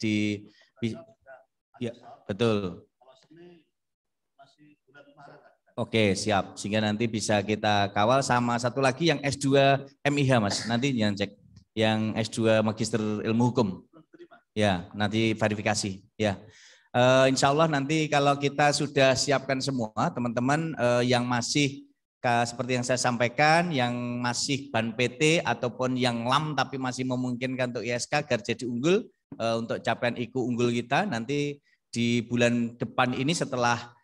ya betul. Oke, siap, sehingga nanti bisa kita kawal. Sama satu lagi yang S2 MIH Mas, nanti yang cek yang S2 Magister Ilmu Hukum ya, nanti verifikasi ya. Insya Allah nanti kalau kita sudah siapkan semua teman-teman yang masih seperti yang saya sampaikan, yang masih ban PT ataupun yang LAM tapi masih memungkinkan untuk ISK agar jadi unggul, untuk capaian IKU unggul kita nanti di bulan depan ini setelah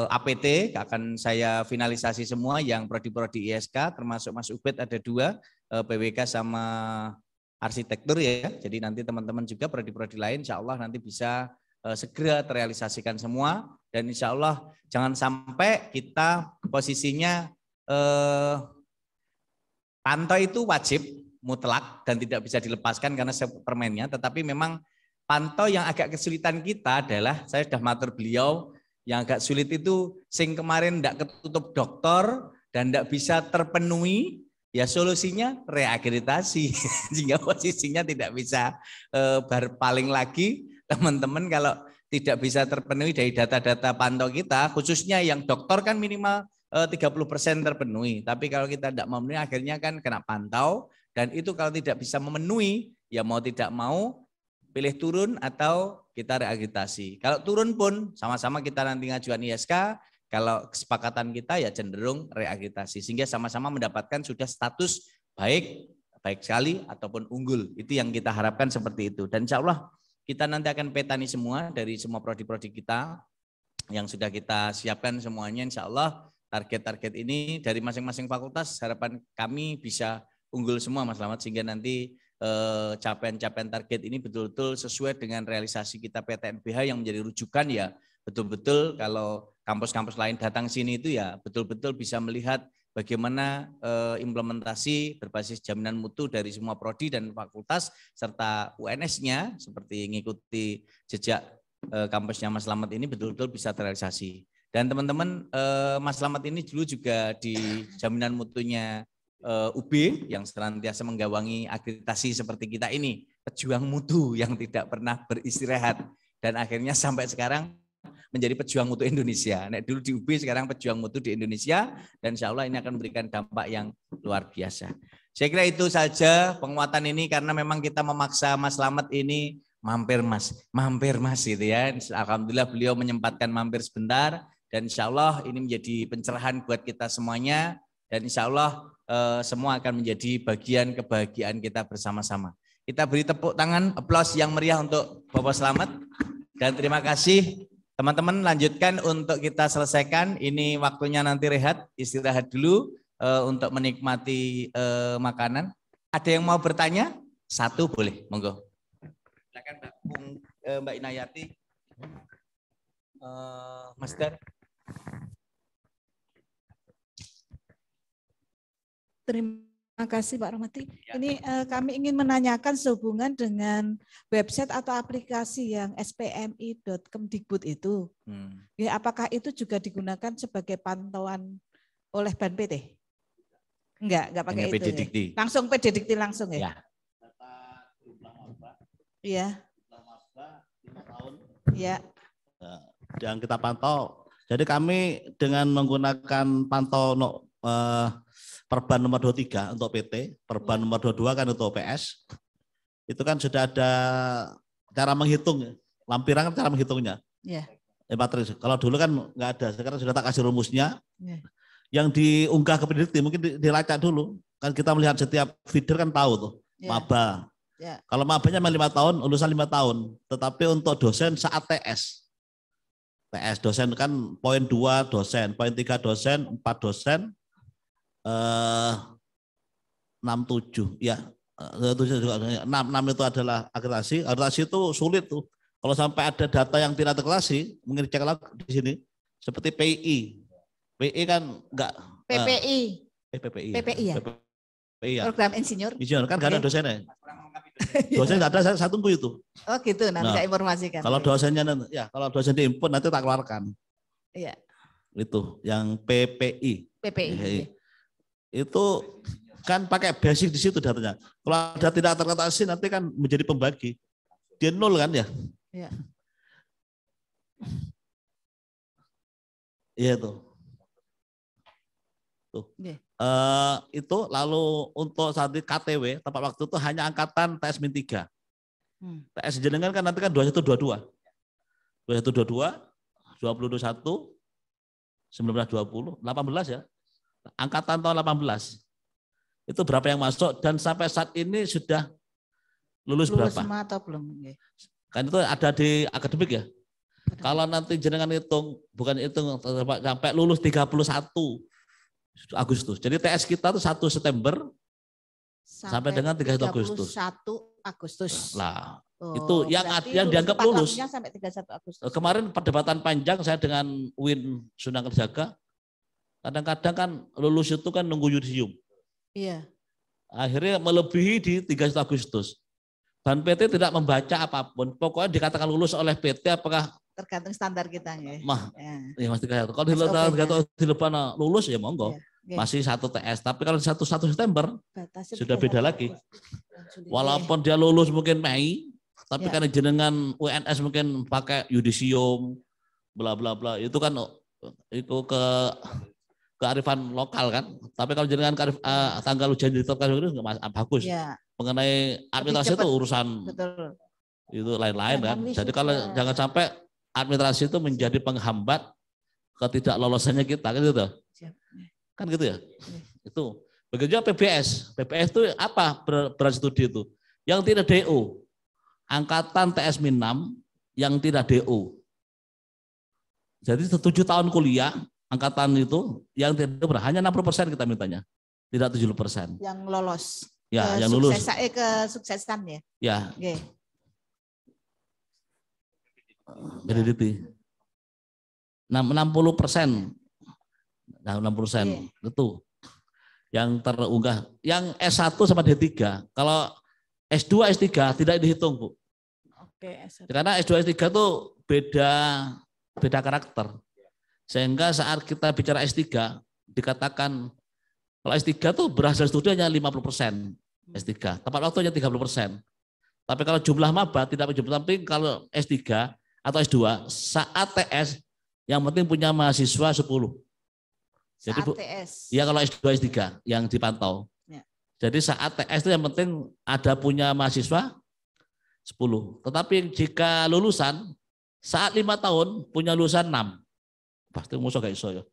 APT akan saya finalisasi semua yang prodi-prodi ISK, termasuk Mas Ubed ada 2, PWK sama arsitektur ya. Jadi nanti teman-teman juga prodi-prodi lain insya Allah nanti bisa segera terrealisasikan semua, dan insya Allah jangan sampai kita posisinya pantau itu wajib mutlak dan tidak bisa dilepaskan karena permennya, tetapi memang pantau yang agak kesulitan kita adalah, saya sudah matur beliau, yang agak sulit itu sing kemarin tidak ketutup dokter dan tidak bisa terpenuhi, ya solusinya reakreditasi sehingga posisinya tidak bisa berpaling lagi. Teman-teman kalau tidak bisa terpenuhi dari data-data pantau kita, khususnya yang dokter kan minimal 30% terpenuhi, tapi kalau kita tidak memenuhi akhirnya kan kena pantau, dan itu kalau tidak bisa memenuhi ya mau tidak mau pilih turun atau kita reakreditasi. Kalau turun pun sama-sama kita nanti ngajukan ISK, kalau kesepakatan kita ya cenderung reakreditasi sehingga sama-sama mendapatkan sudah status baik sekali ataupun unggul. Itu yang kita harapkan seperti itu, dan insya Allah kita nanti akan petani semua dari semua prodi-prodi kita yang sudah kita siapkan semuanya. Insya Allah target-target ini dari masing-masing fakultas harapan kami bisa unggul semua Mas Selamat, sehingga nanti capaian-capaian target ini betul-betul sesuai dengan realisasi kita PTNBH yang menjadi rujukan ya. Betul-betul kalau kampus-kampus lain datang sini itu ya betul-betul bisa melihat bagaimana implementasi berbasis jaminan mutu dari semua prodi dan fakultas serta UNS-nya seperti mengikuti jejak kampusnya Mas Selamat ini betul-betul bisa terrealisasi. Dan teman-teman, Mas Selamat ini dulu juga di jaminan mutunya UB yang senantiasa menggawangi akreditasi seperti kita ini, pejuang mutu yang tidak pernah beristirahat, dan akhirnya sampai sekarang menjadi pejuang mutu Indonesia. Nek dulu di UB, sekarang pejuang mutu di Indonesia, dan insya Allah ini akan memberikan dampak yang luar biasa. Saya kira itu saja penguatan ini, karena memang kita memaksa Mas Slamet ini mampir mas gitu ya. Alhamdulillah beliau menyempatkan mampir sebentar, dan insya Allah ini menjadi pencerahan buat kita semuanya, dan insya Allah semua akan menjadi bagian kebahagiaan kita bersama-sama. Kita beri tepuk tangan, aplaus yang meriah untuk Bapak Slamet, dan terima kasih. Teman-teman lanjutkan untuk kita selesaikan. Ini waktunya nanti rehat, istirahat dulu untuk menikmati makanan. Ada yang mau bertanya? Satu boleh, monggo. Silakan Mbak Inayati, Mas Dar. Terima kasih Pak Rohmati. Ini kami ingin menanyakan sehubungan dengan website atau aplikasi yang spmi.kemdikbud itu. Ya, apakah itu juga digunakan sebagai pantauan oleh BANPT? Enggak pakai itu. PDDikti. Ya. Langsung PDDikti langsung ya. Data jumlah maba. Iya. Jumlah maba 5 tahun. Iya. Yang kita pantau. Jadi kami dengan menggunakan pantau Perban nomor 23 untuk PT, Perban nomor 22 kan untuk PS. Itu kan sudah ada cara menghitung, lampiran kan cara menghitungnya. Iya. Kalau dulu kan nggak ada, sekarang sudah tak kasih rumusnya. Iya. Yang diunggah ke PDDikti mungkin dilacak dulu. Kan kita melihat setiap feeder kan tahu tuh, maba. Ya. Kalau mabanya 5 tahun, lulusan 5 tahun. Tetapi untuk dosen saat TS. TS dosen kan poin 2 dosen, poin 3 dosen, 4 dosen, 6-7 ya. 6 itu adalah akreditasi. Akreditasi itu sulit tuh. Kalau sampai ada data yang tidak terakreditasi, mungkin dicek lagi di sini. Seperti PI. PI kan enggak. PPI. PPI ya. PPI ya. Program insinyur. Insinyur kan enggak ada dosennya. Dosen enggak ada, saya tunggu itu. Oh gitu, nanti saya informasikan. Kalau dosennya ya, kalau dosen diinput nanti tak keluarkan. Iya. Itu yang PPI. PPI. Itu kan pakai basic di situ datanya. Kalau ada tidak terakreditasi nanti kan menjadi pembagi. Dia 0 kan ya? Iya. Iya tuh. Tuh. Yeah. Itu lalu untuk saat di KTW tepat waktu itu hanya angkatan TS-3. TS jenengan kan nanti kan 2122. 2122, 2021, 1920, 18 ya. Angkatan tahun 18. Itu berapa yang masuk dan sampai saat ini sudah lulus berapa? Semua atau belum? Kan itu ada di akademik ya. Kalau nanti jenengan hitung, bukan hitung sampai lulus 31 Agustus. Jadi TS kita itu 1 September sampai dengan 31 Agustus. 31 Agustus. Lah, itu yang dianggap lulus. Sampai 31 Agustus. Kemarin perdebatan panjang saya dengan Win Sunan Kalijaga. Kadang-kadang kan lulus itu kan nunggu yudisium. Iya. Akhirnya melebihi di 31 Agustus. Dan PT tidak membaca apapun. Pokoknya dikatakan lulus oleh PT apakah tergantung standar kita ya. Ya Mas Tika. Kalau di depan lulus ya monggo. Ya. Masih 1 TS. Tapi kalau 1 September sudah beda lagi. Walaupun dia lulus mungkin Mei, tapi karena jenengan UNS mungkin pakai yudisium, bla bla bla. Itu kan itu kearifan lokal kan. Tapi kalau jenengan tanggal ujian ditetapkan itu nggak bagus. Ya. Mengenai administrasi itu urusan itu lain-lain kan. Jadi kalau jangan sampai administrasi itu menjadi penghambat ketidaklolosannya kita kan gitu. Kan gitu ya. Itu. Begitu juga PBS. PBS itu apa berstudi itu? Yang tidak DO. Angkatan TS-6 yang tidak DO. Jadi 7 tahun kuliah angkatan itu yang tidak hanya 60% kita mintanya. Tidak 70%. Yang lolos. Ya, yang lulus. Kesuksesan ya. Ya. Okay. PDDikti. 60%. Nah, 60% itu yang terunggah. Yang S1 sama D3. Kalau S2, S3 tidak dihitung, Bu. Oke, S1. Karena S2, S3 itu beda karakter. Sehingga saat kita bicara S3 dikatakan kalau S3 itu berhasil studi hanya 50%. S3. Tepat waktunya 30%. Tapi kalau jumlah maba tidak menjumlah, tapi kalau S3 atau S2, saat TS yang penting punya mahasiswa 10. Jadi saat TS. Ya kalau S2 S3 yang dipantau. Ya. Jadi saat TS itu yang penting ada punya mahasiswa 10. Tetapi jika lulusan saat 5 tahun punya lulusan 6. Pasti musuh gak iso ya.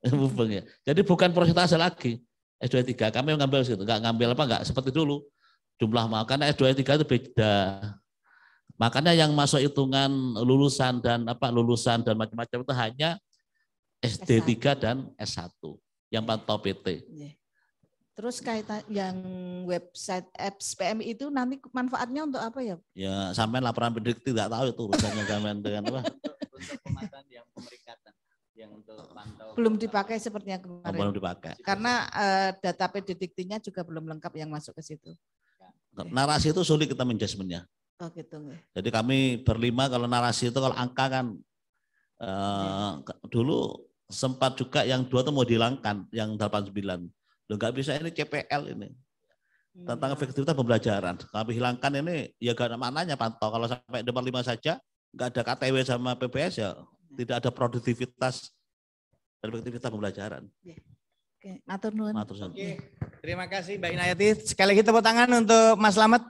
Ya. Jadi bukan persentase lagi. S2 S3 kami ngambil situ, enggak ngambil apa enggak seperti dulu. Jumlah karena S2 S3 itu beda. Makanya yang masuk hitungan lulusan dan macam-macam itu hanya SD3 dan S1 yang pantau PT. Terus kaitan yang website apps PMI itu nanti manfaatnya untuk apa ya? Ya sampai laporan pendidik tidak tahu itu urusannya sampean dengan apa. Untuk pemantauan yang pemerikatan yang untuk pantau Belum dipakai sepertinya kemarin. Belum dipakai. Karena data prediktifnya juga belum lengkap yang masuk ke situ. Narasi itu sulit kita menjudgementnya. Oh gitu. Jadi kami berlima kalau narasi itu kalau angka kan dulu sempat juga yang 2 itu mau dihilangkan yang 89. Loh nggak bisa ini CPL ini. Tentang efektivitas pembelajaran. Kami hilangkan ini ya gak ada maknanya pantau. Kalau sampai 45 saja nggak ada KTW sama PPS ya tidak ada produktivitas dan efektivitas pembelajaran. Oke, matur nuwun. Oke, terima kasih Mbak Inayati. Sekali lagi tepuk tangan untuk Mas Slamet.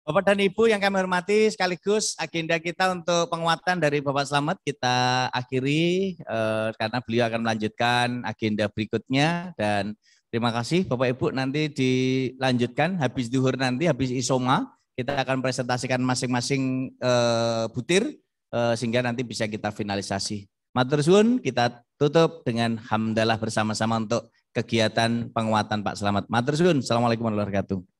Bapak dan Ibu yang kami hormati, sekaligus agenda kita untuk penguatan dari Bapak Slamet kita akhiri karena beliau akan melanjutkan agenda berikutnya. Dan terima kasih Bapak Ibu, nanti dilanjutkan habis duhur nanti, habis isoma, kita akan presentasikan masing-masing butir sehingga nanti bisa kita finalisasi. Matur suwun, kita tutup dengan hamdalah bersama-sama untuk kegiatan penguatan Pak Slamet. Matur suwun, assalamualaikum warahmatullahi wabarakatuh.